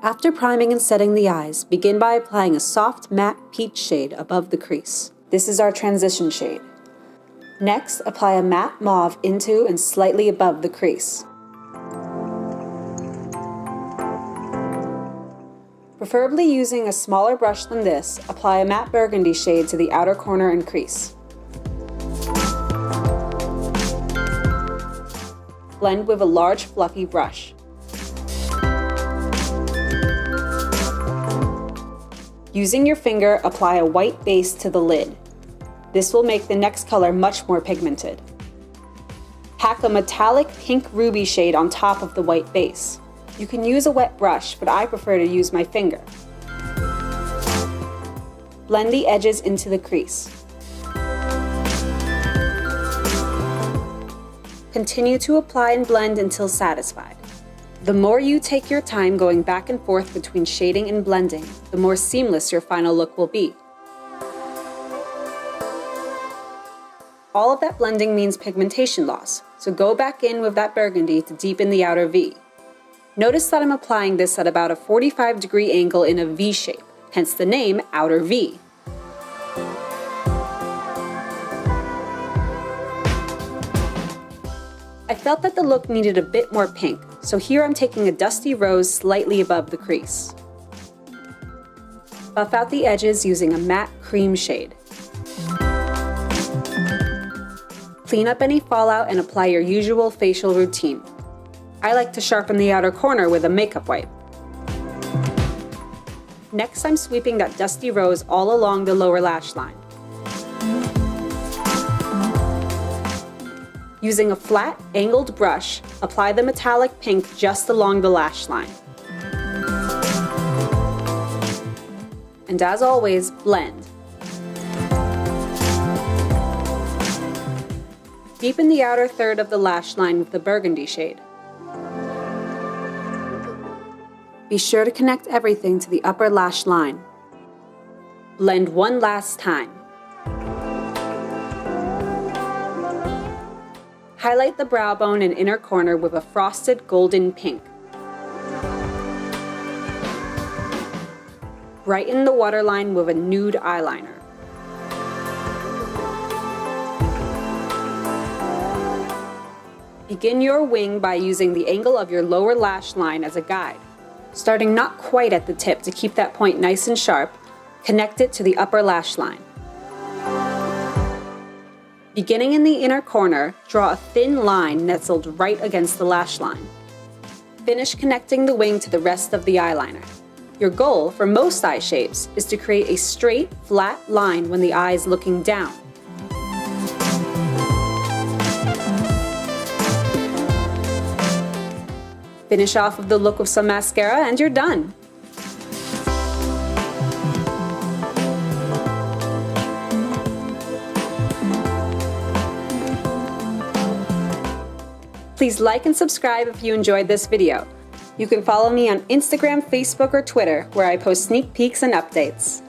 After priming and setting the eyes, begin by applying a soft matte peach shade above the crease. This is our transition shade. Next, apply a matte mauve into and slightly above the crease. Preferably using a smaller brush than this, apply a matte burgundy shade to the outer corner and crease. Blend with a large fluffy brush. Using your finger, apply a white base to the lid. This will make the next color much more pigmented. Pack a metallic pink ruby shade on top of the white base. You can use a wet brush, but I prefer to use my finger. Blend the edges into the crease. Continue to apply and blend until satisfied. The more you take your time going back and forth between shading and blending, the more seamless your final look will be. All of that blending means pigmentation loss, so go back in with that burgundy to deepen the outer V. Notice that I'm applying this at about a 45-degree angle in a V shape, hence the name Outer V. I felt that the look needed a bit more pink, so here I'm taking a dusty rose slightly above the crease. Buff out the edges using a matte cream shade. Clean up any fallout and apply your usual facial routine. I like to sharpen the outer corner with a makeup wipe. Next, I'm sweeping that dusty rose all along the lower lash line. Using a flat, angled brush, apply the metallic pink just along the lash line. And as always, blend. Deepen the outer third of the lash line with the burgundy shade. Be sure to connect everything to the upper lash line. Blend one last time. Highlight the brow bone and inner corner with a frosted golden pink. Brighten the waterline with a nude eyeliner. Begin your wing by using the angle of your lower lash line as a guide. Starting not quite at the tip to keep that point nice and sharp, connect it to the upper lash line. Beginning in the inner corner, draw a thin line nestled right against the lash line. Finish connecting the wing to the rest of the eyeliner. Your goal for most eye shapes is to create a straight, flat line when the eye is looking down. Finish off with the look of some mascara and you're done. Please like and subscribe if you enjoyed this video. You can follow me on Instagram, Facebook, or Twitter, where I post sneak peeks and updates.